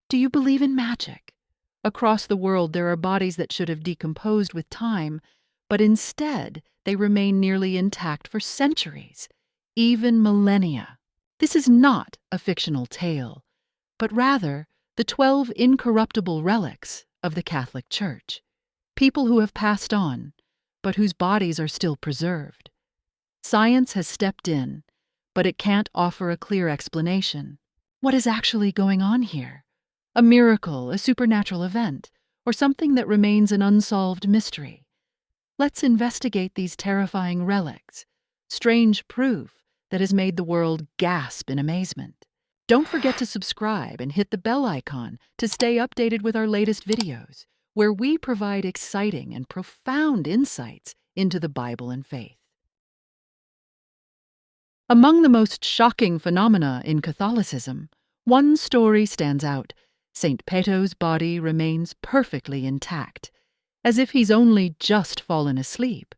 Do you believe in magic? Across the world, there are bodies that should have decomposed with time, but instead they remain nearly intact for centuries, even millennia. This is not a fictional tale, but rather the 12 incorruptible relics of the Catholic Church. People who have passed on, but whose bodies are still preserved. Science has stepped in, but it can't offer a clear explanation. What is actually going on here? A miracle, a supernatural event, or something that remains an unsolved mystery? Let's investigate these terrifying relics, strange proof that has made the world gasp in amazement. Don't forget to subscribe and hit the bell icon to stay updated with our latest videos, where we provide exciting and profound insights into the Bible and faith. Among the most shocking phenomena in Catholicism, one story stands out. St. Peto's body remains perfectly intact, as if he's only just fallen asleep,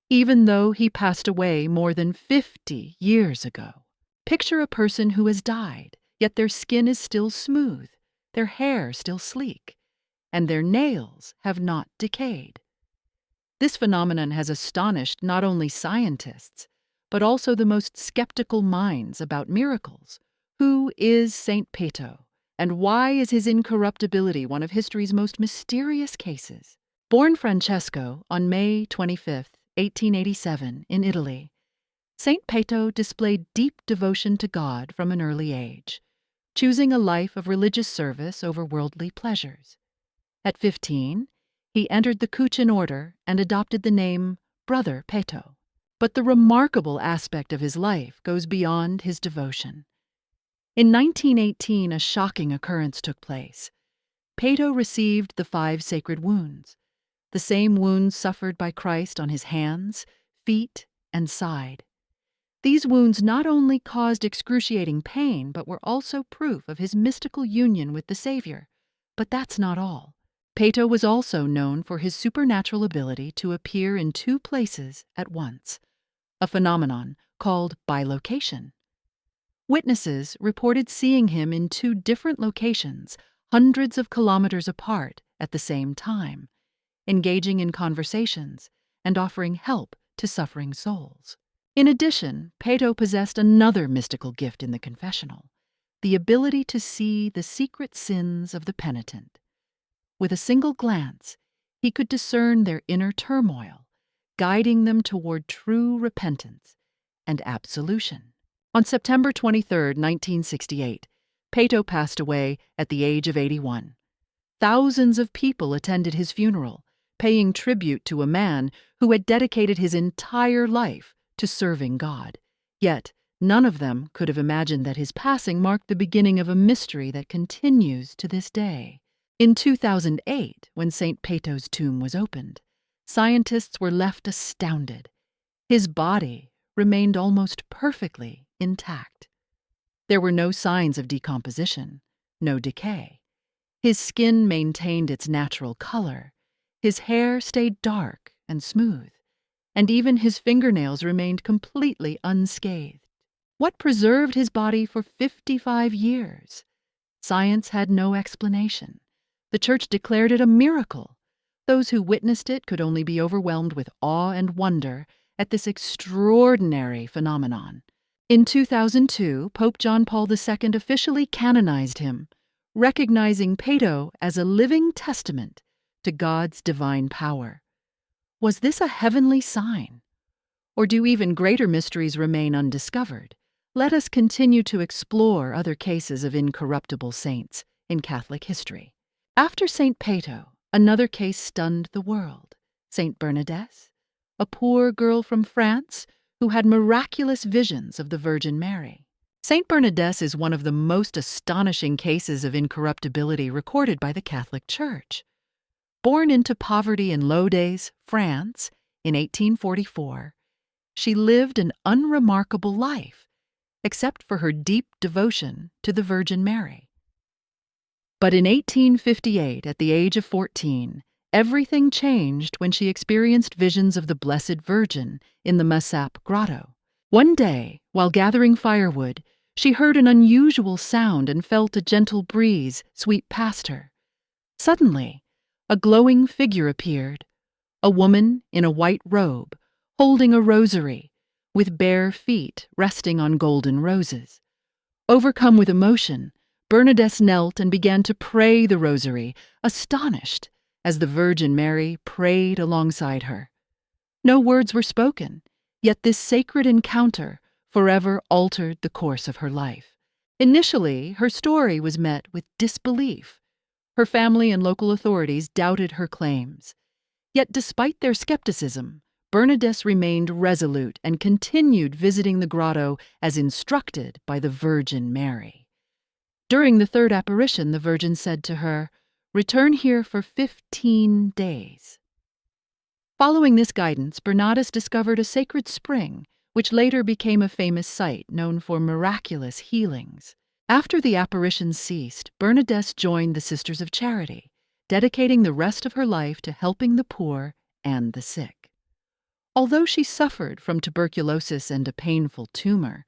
even though he passed away more than 50 years ago. Picture a person who has died, yet their skin is still smooth, their hair still sleek, and their nails have not decayed. This phenomenon has astonished not only scientists, but also the most skeptical minds about miracles. Who is St. Peto, and why is his incorruptibility one of history's most mysterious cases? Born Francesco on May 25, 1887, in Italy, St. Peto displayed deep devotion to God from an early age, choosing a life of religious service over worldly pleasures. At 15, he entered the Kuchin order and adopted the name Brother Peto. But the remarkable aspect of his life goes beyond his devotion. In 1918, a shocking occurrence took place. Peto received the 5 sacred wounds, the same wounds suffered by Christ on his hands, feet, and side. These wounds not only caused excruciating pain, but were also proof of his mystical union with the Savior. But that's not all. Peto was also known for his supernatural ability to appear in 2 places at once, a phenomenon called bilocation. Witnesses reported seeing him in 2 different locations, hundreds of kilometers apart at the same time, engaging in conversations and offering help to suffering souls. In addition, Peto possessed another mystical gift in the confessional, the ability to see the secret sins of the penitent. With a single glance, he could discern their inner turmoil, guiding them toward true repentance and absolution. On September 23, 1968, Peto passed away at the age of 81. Thousands of people attended his funeral, paying tribute to a man who had dedicated his entire life to serving God. Yet, none of them could have imagined that his passing marked the beginning of a mystery that continues to this day. In 2008, when St. Peto's tomb was opened, scientists were left astounded. His body remained almost perfectly intact. There were no signs of decomposition, no decay. His skin maintained its natural color, his hair stayed dark and smooth, and even his fingernails remained completely unscathed. What preserved his body for 55 years? Science had no explanation. The Church declared it a miracle. Those who witnessed it could only be overwhelmed with awe and wonder at this extraordinary phenomenon. In 2002, Pope John Paul II officially canonized him, recognizing Peto as a living testament to God's divine power. Was this a heavenly sign? Or do even greater mysteries remain undiscovered? Let us continue to explore other cases of incorruptible saints in Catholic history. After St. Peto, another case stunned the world. St. Bernadette, a poor girl from France who had miraculous visions of the Virgin Mary. St. Bernadette is one of the most astonishing cases of incorruptibility recorded by the Catholic Church. Born into poverty in Lodèze, France, in 1844, she lived an unremarkable life, except for her deep devotion to the Virgin Mary. But in 1858, at the age of 14, everything changed when she experienced visions of the Blessed Virgin in the Massap Grotto. One day, while gathering firewood, She heard an unusual sound and felt a gentle breeze sweep past her. Suddenly, a glowing figure appeared, a woman in a white robe, holding a rosary, with bare feet resting on golden roses. Overcome with emotion, Bernadette knelt and began to pray the rosary, astonished as the Virgin Mary prayed alongside her. No words were spoken, yet this sacred encounter forever altered the course of her life. Initially, her story was met with disbelief. Her family and local authorities doubted her claims. Yet despite their skepticism, Bernadette remained resolute and continued visiting the grotto as instructed by the Virgin Mary. During the third apparition, the Virgin said to her, "Return here for 15 days." Following this guidance, Bernadette discovered a sacred spring, which later became a famous site known for miraculous healings. After the apparitions ceased, Bernadette joined the Sisters of Charity, dedicating the rest of her life to helping the poor and the sick. Although she suffered from tuberculosis and a painful tumor,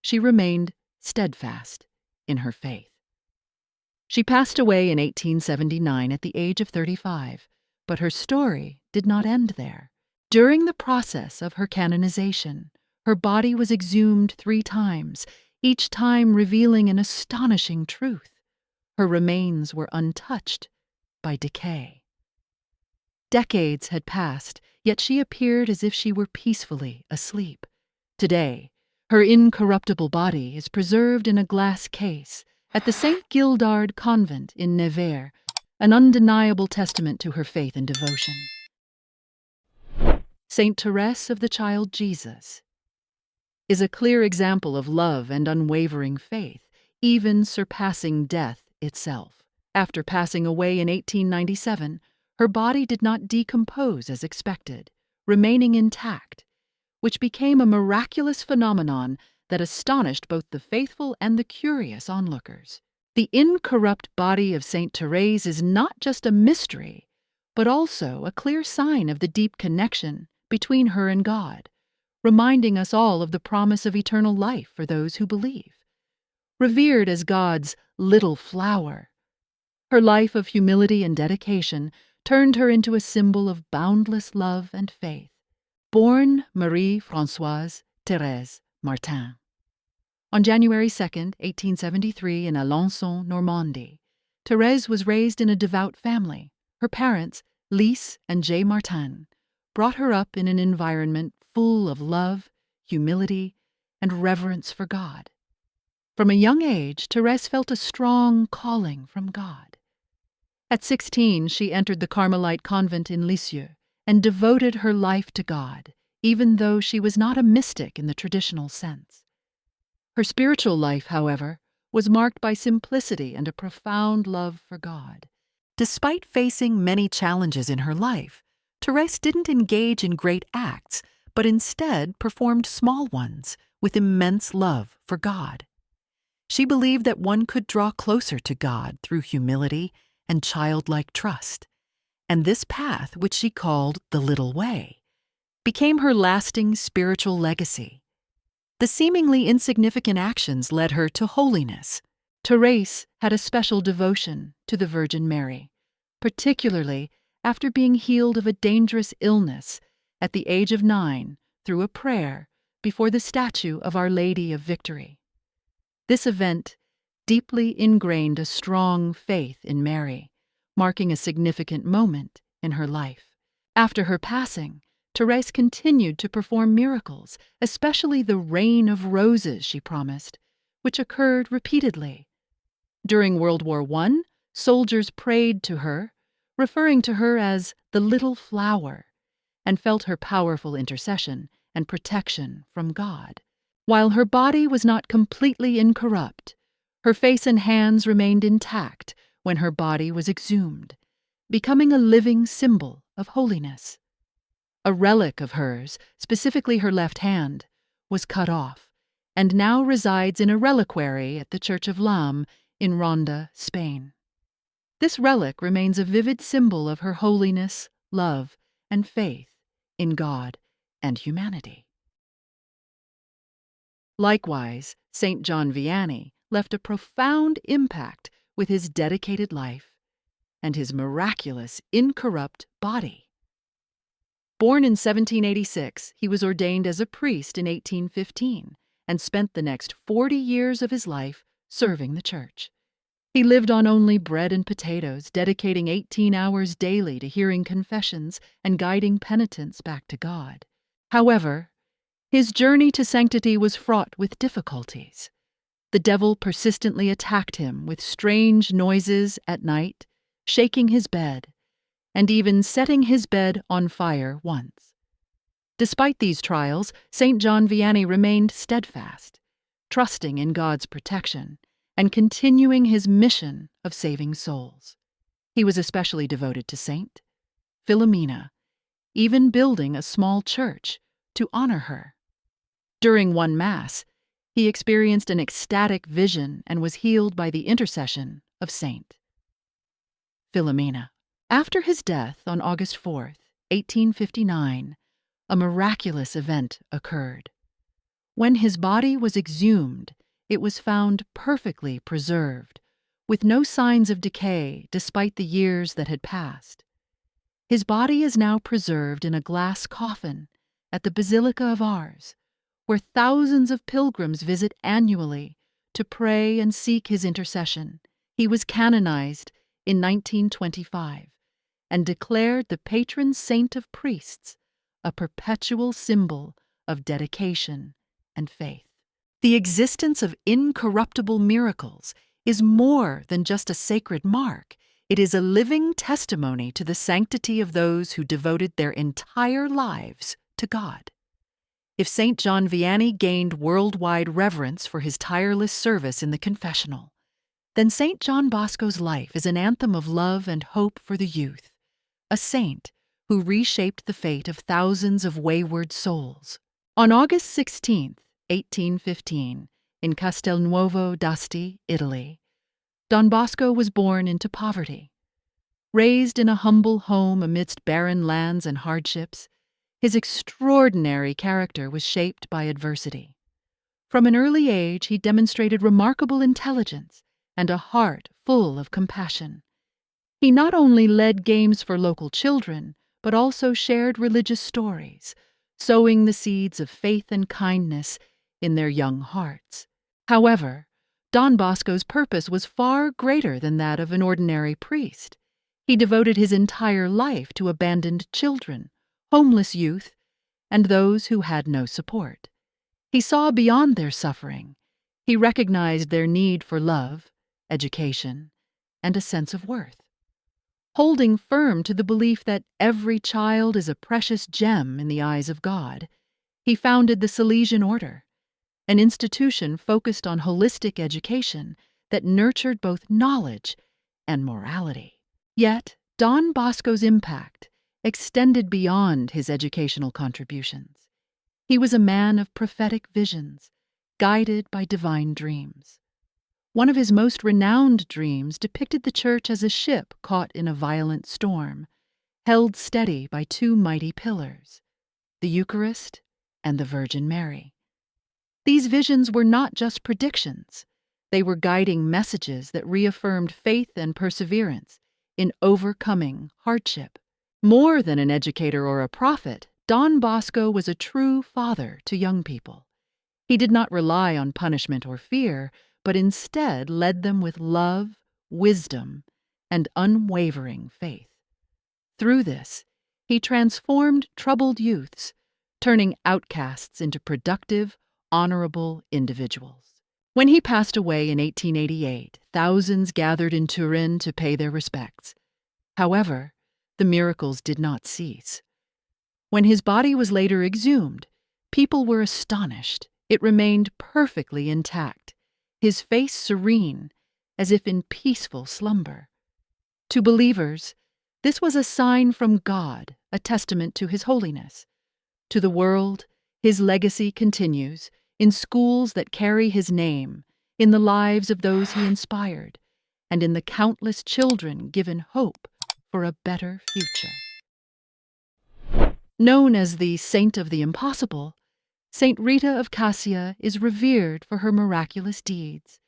she remained steadfast in her faith. She passed away in 1879 at the age of 35, but her story did not end there. During the process of her canonization, her body was exhumed 3 times, each time revealing an astonishing truth. Her remains were untouched by decay. Decades had passed, yet she appeared as if she were peacefully asleep. Today, her incorruptible body is preserved in a glass case at the St. Gildard Convent in Nevers, an undeniable testament to her faith and devotion. Saint Terz of the Child Jesus is a clear example of love and unwavering faith, even surpassing death itself. After passing away in 1897, her body did not decompose as expected, remaining intact, which became a miraculous phenomenon that astonished both the faithful and the curious onlookers. The incorrupt body of Saint Terz is not just a mystery, but also a clear sign of the deep connection between her and God, reminding us all of the promise of eternal life for those who believe. Revered as God's little flower, her life of humility and dedication turned her into a symbol of boundless love and faith. Born Marie-Françoise Thérèse Martin. On January 2, 1873, in Alençon, Normandy, Thérèse was raised in a devout family. Her parents, Lise and J. Martin, brought her up in an environment full of love, humility, and reverence for God. From a young age, Thérèse felt a strong calling from God. At 16, she entered the Carmelite convent in Lisieux and devoted her life to God, even though she was not a mystic in the traditional sense. Her spiritual life, however, was marked by simplicity and a profound love for God. Despite facing many challenges in her life, Thérèse didn't engage in great acts, but instead performed small ones with immense love for God. She believed that one could draw closer to God through humility and childlike trust, and this path, which she called the Little Way, became her lasting spiritual legacy. The seemingly insignificant actions led her to holiness. Thérèse had a special devotion to the Virgin Mary, particularly after being healed of a dangerous illness at the age of 9 through a prayer before the statue of Our Lady of Victory. This event deeply ingrained a strong faith in Mary, marking a significant moment in her life. After her passing, Thérèse continued to perform miracles, especially the rain of roses she promised, which occurred repeatedly. During World War I, soldiers prayed to her, referring to her as the Little Flower, and felt her powerful intercession and protection from God. While her body was not completely incorrupt, her face and hands remained intact when her body was exhumed, becoming a living symbol of holiness. A relic of hers, specifically her left hand, was cut off and now resides in a reliquary at the Church of Lam in Ronda, Spain. This relic remains a vivid symbol of her holiness, love, and faith in God and humanity. Likewise, St. John Vianney left a profound impact with his dedicated life and his miraculous, incorrupt body. Born in 1786, he was ordained as a priest in 1815 and spent the next 40 years of his life serving the Church. He lived on only bread and potatoes, dedicating 18 hours daily to hearing confessions and guiding penitents back to God. However, his journey to sanctity was fraught with difficulties. The devil persistently attacked him with strange noises at night, shaking his bed, and even setting his bed on fire once. Despite these trials, St. John Vianney remained steadfast, trusting in God's protection and continuing his mission of saving souls. He was especially devoted to Saint Philomena, even building a small church to honor her. During one Mass, he experienced an ecstatic vision and was healed by the intercession of Saint Philomena. After his death on August 4th, 1859, a miraculous event occurred. When his body was exhumed, it was found perfectly preserved, with no signs of decay despite the years that had passed. His body is now preserved in a glass coffin at the Basilica of Ars, where thousands of pilgrims visit annually to pray and seek his intercession. He was canonized in 1925 and declared the patron saint of priests, a perpetual symbol of dedication and faith. The existence of incorruptible miracles is more than just a sacred mark. It is a living testimony to the sanctity of those who devoted their entire lives to God. If St. John Vianney gained worldwide reverence for his tireless service in the confessional, then St. John Bosco's life is an anthem of love and hope for the youth, a saint who reshaped the fate of thousands of wayward souls. On August 16, 1815, in Castelnuovo d'Asti, Italy, Don Bosco was born into poverty. Raised in a humble home amidst barren lands and hardships, his extraordinary character was shaped by adversity. From an early age, he demonstrated remarkable intelligence and a heart full of compassion. He not only led games for local children, but also shared religious stories, sowing the seeds of faith and kindness in their young hearts. However, Don Bosco's purpose was far greater than that of an ordinary priest. He devoted his entire life to abandoned children, homeless youth, and those who had no support. He saw beyond their suffering. He recognized their need for love, education, and a sense of worth. Holding firm to the belief that every child is a precious gem in the eyes of God, he founded the Salesian Order, an institution focused on holistic education that nurtured both knowledge and morality. Yet, Don Bosco's impact extended beyond his educational contributions. He was a man of prophetic visions, guided by divine dreams. One of his most renowned dreams depicted the Church as a ship caught in a violent storm, held steady by two mighty pillars, the Eucharist and the Virgin Mary. These visions were not just predictions. They were guiding messages that reaffirmed faith and perseverance in overcoming hardship. More than an educator or a prophet, Don Bosco was a true father to young people. He did not rely on punishment or fear, but instead led them with love, wisdom, and unwavering faith. Through this, he transformed troubled youths, turning outcasts into productive, honorable individuals. When he passed away in 1888, thousands gathered in Turin to pay their respects. However, the miracles did not cease. When his body was later exhumed, people were astonished. It remained perfectly intact, his face serene, as if in peaceful slumber. To believers, this was a sign from God, a testament to his holiness. To the world, his legacy continues in schools that carry his name, in the lives of those he inspired, and in the countless children given hope for a better future. Known as the Saint of the Impossible, Saint Rita of Casia is revered for her miraculous deeds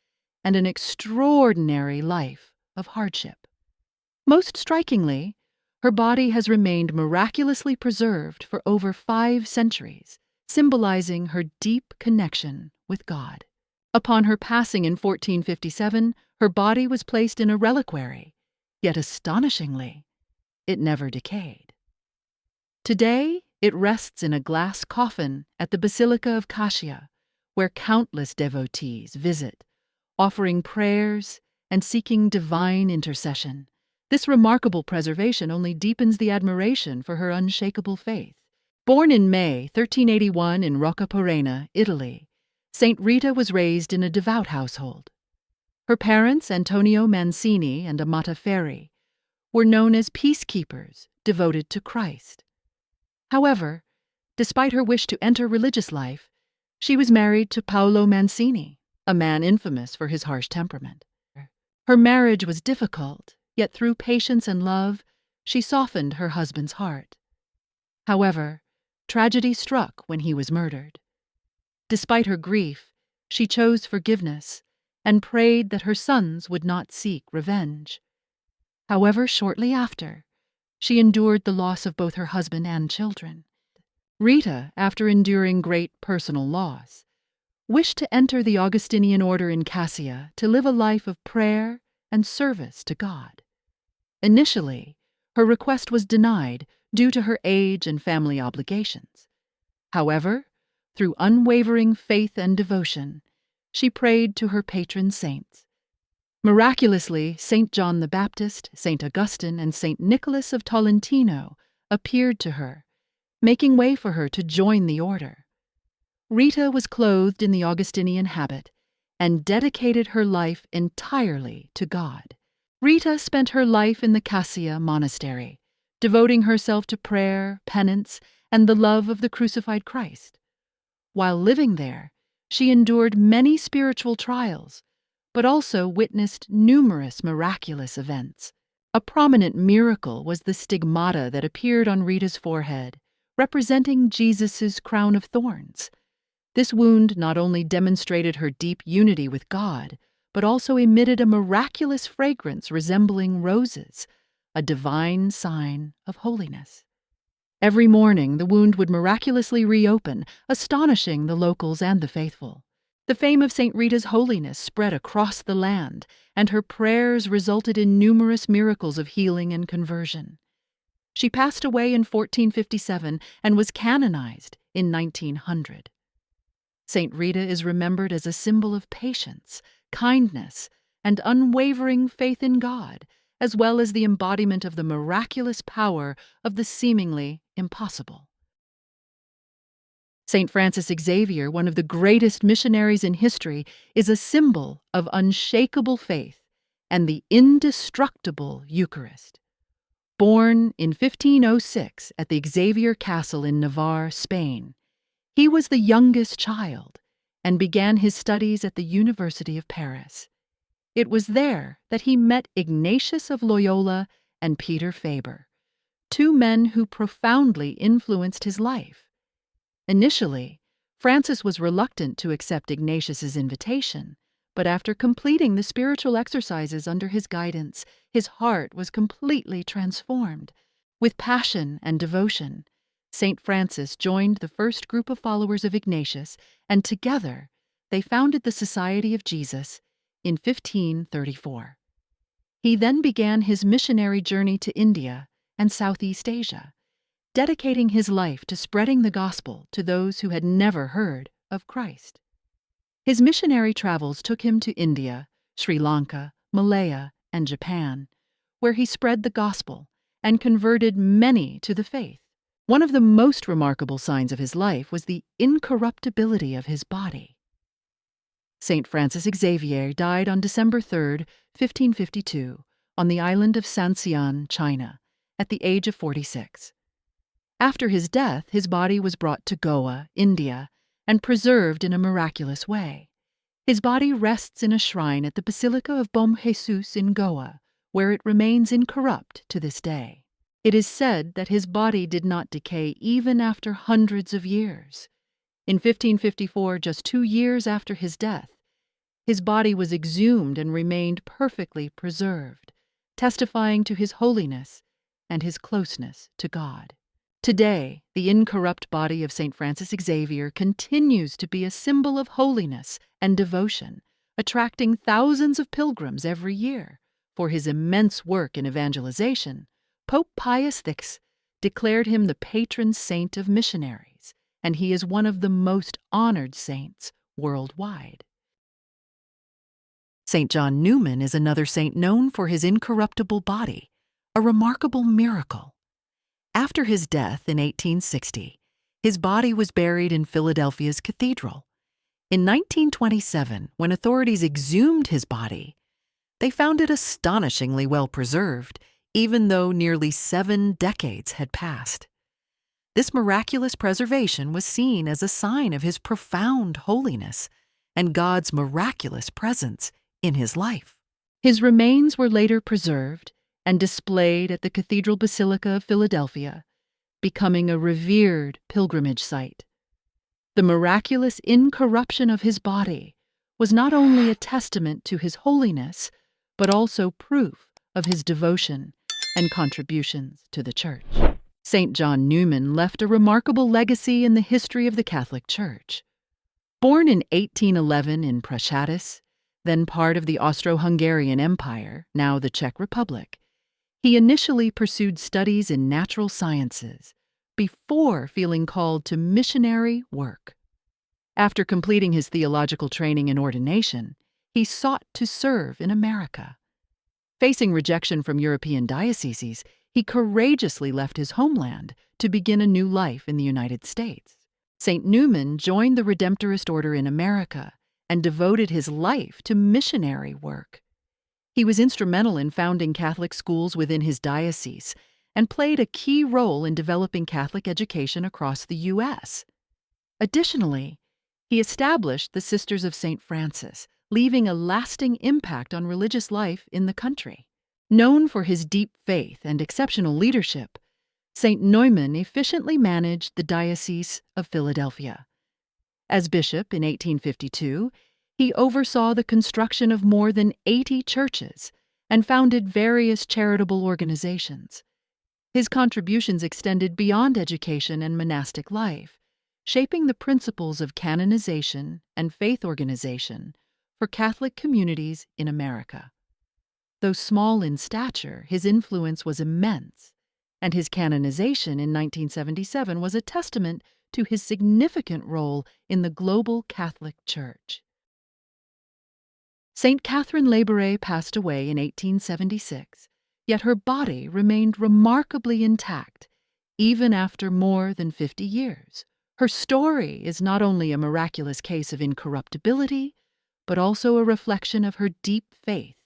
and an extraordinary life of hardship. Most strikingly, her body has remained miraculously preserved for over 5 centuries, symbolizing her deep connection with God. Upon her passing in 1457, her body was placed in a reliquary, yet astonishingly, it never decayed. Today, it rests in a glass coffin at the Basilica of Casia, where countless devotees visit, offering prayers and seeking divine intercession. This remarkable preservation only deepens the admiration for her unshakable faith. Born in May 1381 in Roccaporena, Italy, Saint Rita was raised in a devout household. Her parents, Antonio Mancini and Amata Ferri, were known as peacekeepers devoted to Christ. However, despite her wish to enter religious life, she was married to Paolo Mancini, a man infamous for his harsh temperament. Her marriage was difficult, yet through patience and love, she softened her husband's heart. However, tragedy struck when he was murdered. Despite her grief, she chose forgiveness and prayed that her sons would not seek revenge. However, shortly after, she endured the loss of both her husband and children. Rita, after enduring great personal loss, wished to enter the Augustinian order in Casia to live a life of prayer and service to God. Initially, her request was denied due to her age and family obligations. However, through unwavering faith and devotion, she prayed to her patron saints. Miraculously, St. John the Baptist, St. Augustine, and St. Nicholas of Tolentino appeared to her, making way for her to join the order. Rita was clothed in the Augustinian habit and dedicated her life entirely to God. Rita spent her life in the Casia monastery, devoting herself to prayer, penance, and the love of the crucified Christ. While living there, she endured many spiritual trials, but also witnessed numerous miraculous events. A prominent miracle was the stigmata that appeared on Rita's forehead, representing Jesus' crown of thorns. This wound not only demonstrated her deep unity with God, but also emitted a miraculous fragrance resembling roses, a divine sign of holiness. Every morning, the wound would miraculously reopen, astonishing the locals and the faithful. The fame of St. Rita's holiness spread across the land, and her prayers resulted in numerous miracles of healing and conversion. She passed away in 1457 and was canonized in 1900. St. Rita is remembered as a symbol of patience, kindness, and unwavering faith in God, as well as the embodiment of the miraculous power of the seemingly impossible. St. Francis Xavier, one of the greatest missionaries in history, is a symbol of unshakable faith and the indestructible Eucharist. Born in 1506 at the Xavier Castle in Navarre, Spain, he was the youngest child and began his studies at the University of Paris. It was there that he met Ignatius of Loyola and Peter Faber, 2 men who profoundly influenced his life. Initially, Francis was reluctant to accept Ignatius's invitation, but after completing the spiritual exercises under his guidance, his heart was completely transformed. With passion and devotion, St. Francis joined the first group of followers of Ignatius, and together they founded the Society of Jesus in 1534. He then began his missionary journey to India and Southeast Asia, dedicating his life to spreading the gospel to those who had never heard of Christ. His missionary travels took him to India, Sri Lanka, Malaya, and Japan, where he spread the gospel and converted many to the faith. One of the most remarkable signs of his life was the incorruptibility of his body. St. Francis Xavier died on December 3, 1552, on the island of Sanxian, China, at the age of 46. After his death, his body was brought to Goa, India, and preserved in a miraculous way. His body rests in a shrine at the Basilica of Bom Jesus in Goa, where it remains incorrupt to this day. It is said that his body did not decay even after hundreds of years. In 1554, just 2 years after his death, his body was exhumed and remained perfectly preserved, testifying to his holiness and his closeness to God. Today, the incorrupt body of St. Francis Xavier continues to be a symbol of holiness and devotion, attracting thousands of pilgrims every year. For his immense work in evangelization, Pope Pius VI declared him the patron saint of missionaries, and he is one of the most honored saints worldwide. St. John Newman is another saint known for his incorruptible body, a remarkable miracle. After his death in 1860, his body was buried in Philadelphia's cathedral. In 1927, when authorities exhumed his body, they found it astonishingly well preserved, even though nearly 7 decades had passed. This miraculous preservation was seen as a sign of his profound holiness and God's miraculous presence in his life. His remains were later preserved and displayed at the Cathedral Basilica of Philadelphia, becoming a revered pilgrimage site. The miraculous incorruption of his body was not only a testament to his holiness, but also proof of his devotion and contributions to the Church. St. John Newman left a remarkable legacy in the history of the Catholic Church. Born in 1811 in Prešadec, then part of the Austro-Hungarian Empire, now the Czech Republic, he initially pursued studies in natural sciences before feeling called to missionary work. After completing his theological training and ordination, he sought to serve in America. Facing rejection from European dioceses, he courageously left his homeland to begin a new life in the United States. St. Newman joined the Redemptorist order in America and devoted his life to missionary work. He was instrumental in founding Catholic schools within his diocese and played a key role in developing Catholic education across the U.S. Additionally, he established the Sisters of St. Francis, leaving a lasting impact on religious life in the country. Known for his deep faith and exceptional leadership, St. Newman efficiently managed the Diocese of Philadelphia. As bishop in 1852, he oversaw the construction of more than 80 churches and founded various charitable organizations. His contributions extended beyond education and monastic life, shaping the principles of canonization and faith organization for Catholic communities in America. Though small in stature, his influence was immense, and his canonization in 1977 was a testament to his significant role in the global Catholic Church. St. Catherine Laboret passed away in 1876, yet her body remained remarkably intact, even after more than 50 years. Her story is not only a miraculous case of incorruptibility, but also a reflection of her deep faith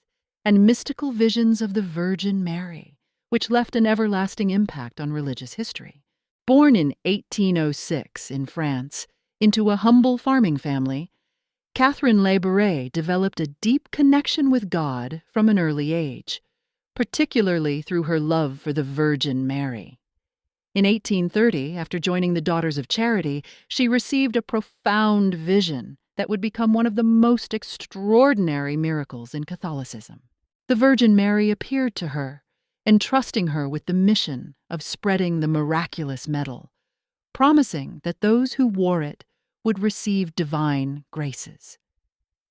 and mystical visions of the Virgin Mary, which left an everlasting impact on religious history. Born in 1806 in France into a humble farming family, Catherine Laboret developed a deep connection with God from an early age, particularly through her love for the Virgin Mary. In 1830, after joining the Daughters of Charity, she received a profound vision that would become one of the most extraordinary miracles in Catholicism. The Virgin Mary appeared to her, entrusting her with the mission of spreading the miraculous medal, promising that those who wore it would receive divine graces.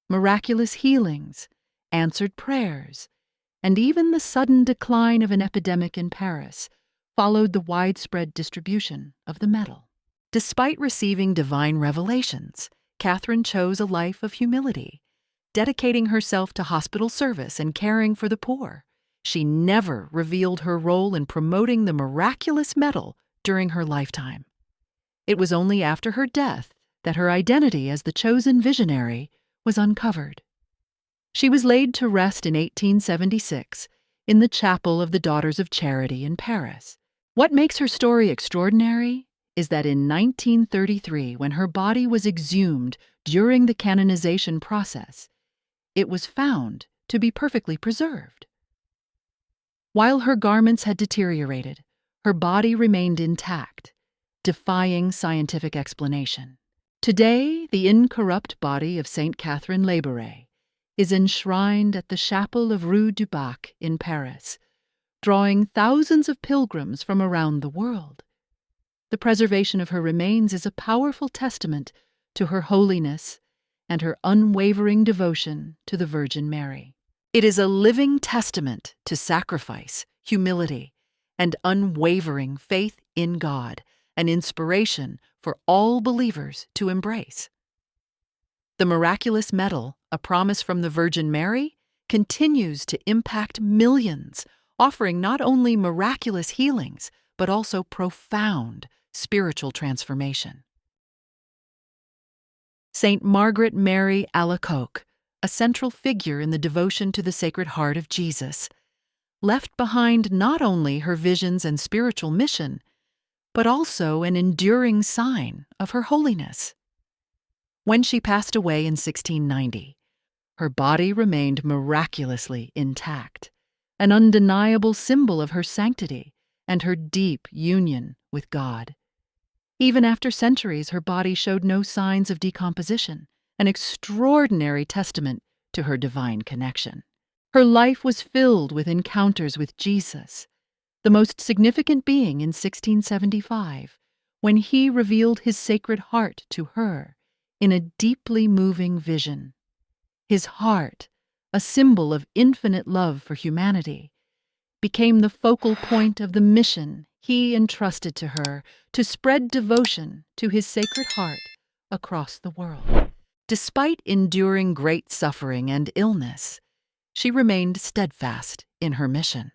Miraculous healings, answered prayers, and even the sudden decline of an epidemic in Paris followed the widespread distribution of the medal. Despite receiving divine revelations, Catherine chose a life of humility, dedicating herself to hospital service and caring for the poor. She never revealed her role in promoting the miraculous medal during her lifetime. It was only after her death that her identity as the chosen visionary was uncovered. She was laid to rest in 1876 in the chapel of the Daughters of Charity in Paris. What makes her story extraordinary is that in 1933, when her body was exhumed during the canonization process, it was found to be perfectly preserved. While her garments had deteriorated, her body remained intact, defying scientific explanation. Today, the incorrupt body of Saint Catherine Laboret is enshrined at the chapel of Rue du Bac in Paris, drawing thousands of pilgrims from around the world. The preservation of her remains is a powerful testament to her holiness and her unwavering devotion to the Virgin Mary. It is a living testament to sacrifice, humility, and unwavering faith in God, an inspiration for all believers to embrace. The miraculous medal, a promise from the Virgin Mary, continues to impact millions, offering not only miraculous healings, but also profound spiritual transformation. Saint Margaret Mary Alakoke, a central figure in the devotion to the Sacred Heart of Jesus, left behind not only her visions and spiritual mission, but also an enduring sign of her holiness. When she passed away in 1690, her body remained miraculously intact, an undeniable symbol of her sanctity and her deep union with God. Even after centuries, her body showed no signs of decomposition, an extraordinary testament to her divine connection. Her life was filled with encounters with Jesus, the most significant being in 1675, when he revealed his Sacred Heart to her in a deeply moving vision. His heart, a symbol of infinite love for humanity, became the focal point of the mission he entrusted to her to spread devotion to his Sacred Heart across the world. Despite enduring great suffering and illness, she remained steadfast in her mission.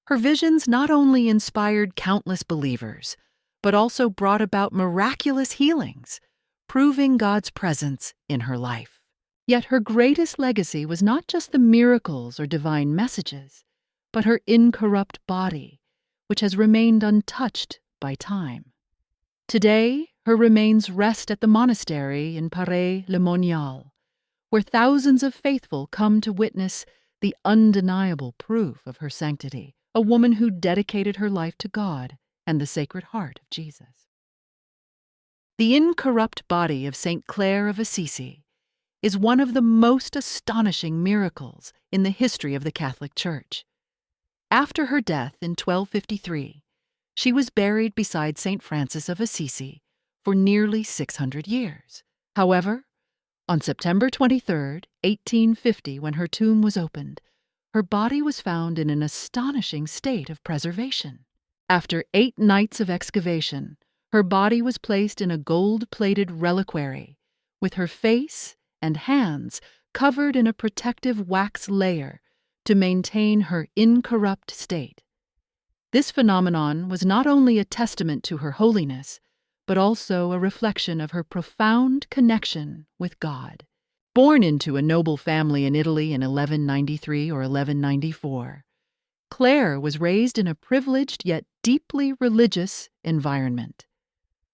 Her visions not only inspired countless believers, but also brought about miraculous healings, proving God's presence in her life. Yet her greatest legacy was not just the miracles or divine messages, but her incorrupt body, which has remained untouched by time. Today, her remains rest at the monastery in Paray-le-Monial, where thousands of faithful come to witness the undeniable proof of her sanctity, a woman who dedicated her life to God and the Sacred Heart of Jesus. The incorrupt body of Saint Clare of Aisi is one of the most astonishing miracles in the history of the Catholic Church. After her death in 1253, she was buried beside Saint Francis of Assisi for nearly 600 years. However, on September 23, 1850, when her tomb was opened, her body was found in an astonishing state of preservation. After 8 nights of excavation, her body was placed in a gold-plated reliquary, with her face and hands covered in a protective wax layer to maintain her incorrupt state. This phenomenon was not only a testament to her holiness, but also a reflection of her profound connection with God. Born into a noble family in Italy in 1193 or 1194, Clare was raised in a privileged yet deeply religious environment.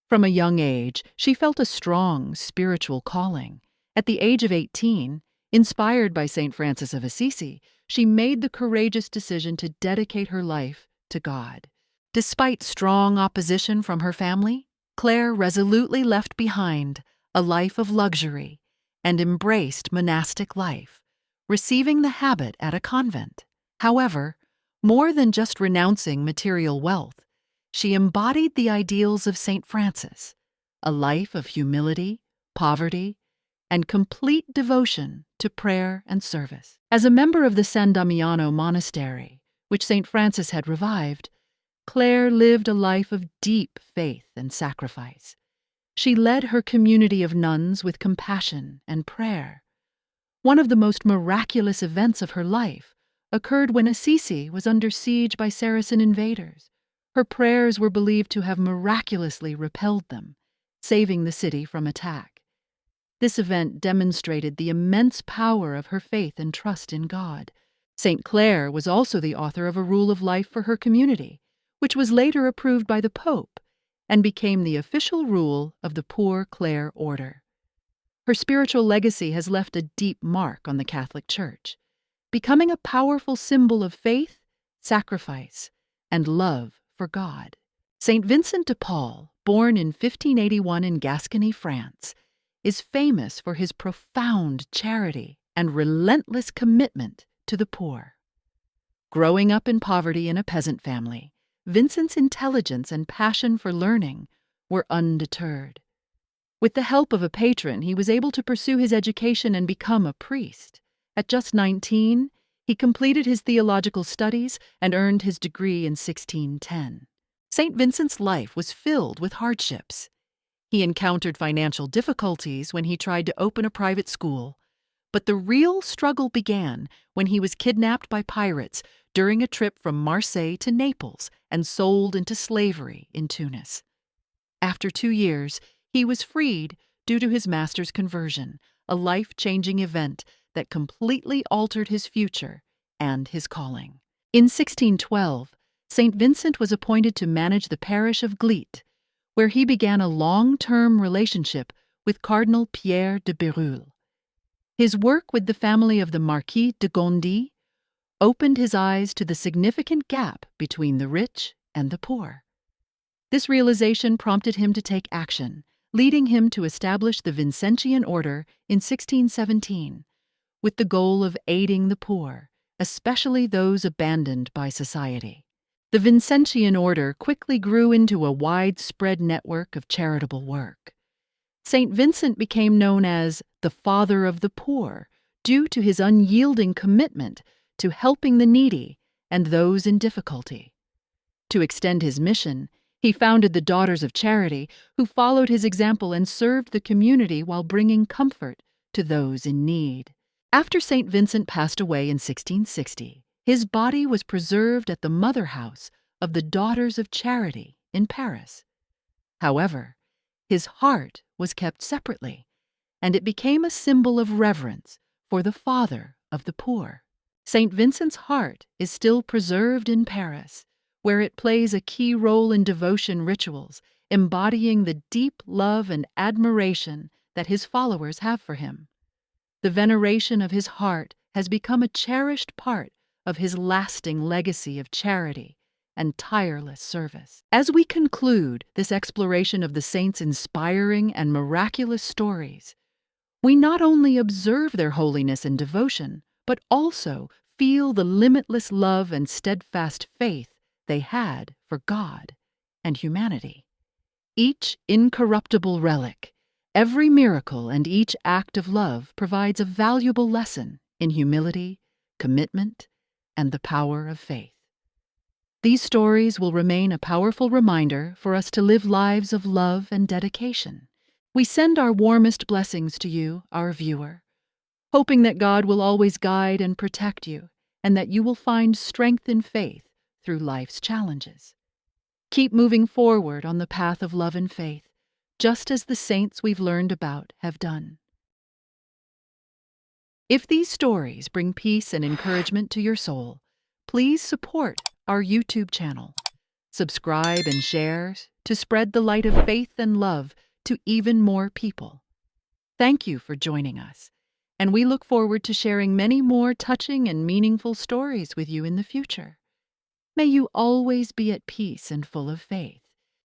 From a young age, she felt a strong spiritual calling. At the age of 18, inspired by St. Francis of Assisi, she made the courageous decision to dedicate her life to God. Despite strong opposition from her family, Clare resolutely left behind a life of luxury and embraced monastic life, receiving the habit at a convent. However, more than just renouncing material wealth, she embodied the ideals of St. Francis, a life of humility, poverty, and complete devotion to prayer and service. As a member of the San Damiano monastery, which St. Francis had revived, Clare lived a life of deep faith and sacrifice. She led her community of nuns with compassion and prayer. One of the most miraculous events of her life occurred when Assisi was under siege by Saracen invaders. Her prayers were believed to have miraculously repelled them, saving the city from attack. This event demonstrated the immense power of her faith and trust in God. St. Clare was also the author of a rule of life for her community, which was later approved by the Pope and became the official rule of the Poor Clare Order. Her spiritual legacy has left a deep mark on the Catholic Church, becoming a powerful symbol of faith, sacrifice, and love for God. Saint Vincent de Paul, born in 1581 in Gascony, France, is famous for his profound charity and relentless commitment to the poor. Growing up in poverty in a peasant family, Vincent's intelligence and passion for learning were undeterred. With the help of a patron, he was able to pursue his education and become a priest. At just 19, he completed his theological studies and earned his degree in 1610. St. Vincent's life was filled with hardships. He encountered financial difficulties when he tried to open a private school, but the real struggle began when he was kidnapped by pirates during a trip from Marseille to Naples and sold into slavery in Tunis. After 2 years, he was freed due to his master's conversion, a life-changing event that completely altered his future and his calling. In 1612, St. Vincent was appointed to manage the parish of Gliet, where he began a long-term relationship with Cardinal Pierre de Bérulle. His work with the family of the Marquis de Gondi opened his eyes to the significant gap between the rich and the poor. This realization prompted him to take action, leading him to establish the Vincentian order in 1617, with the goal of aiding the poor, especially those abandoned by society. The Vincentian order quickly grew into a widespread network of charitable work. St. Vincent became known as the Father of the Poor due to his unyielding commitment to helping the needy and those in difficulty. To extend his mission, he founded the Daughters of Charity, who followed his example and served the community while bringing comfort to those in need. After St. Vincent passed away in 1660, his body was preserved at the mother house of the Daughters of Charity in Paris. However, his heart was kept separately, and it became a symbol of reverence for the Father of the poor. St. Vincent's heart is still preserved in Paris, where it plays a key role in devotion rituals, embodying the deep love and admiration that his followers have for him. The veneration of his heart has become a cherished part of his lasting legacy of charity and tireless service. As we conclude this exploration of the saints' inspiring and miraculous stories, we not only observe their holiness and devotion, but also feel the limitless love and steadfast faith they had for God and humanity. Each incorruptible relic, every miracle, and each act of love provides a valuable lesson in humility, commitment, and the power of faith. These stories will remain a powerful reminder for us to live lives of love and dedication. We send our warmest blessings to you, our viewer, hoping that God will always guide and protect you, and that you will find strength in faith through life's challenges. Keep moving forward on the path of love and faith, just as the saints we've learned about have done. If these stories bring peace and encouragement to your soul, please support our YouTube channel. Subscribe and share to spread the light of faith and love to even more people. Thank you for joining us, and we look forward to sharing many more touching and meaningful stories with you in the future. May you always be at peace and full of faith.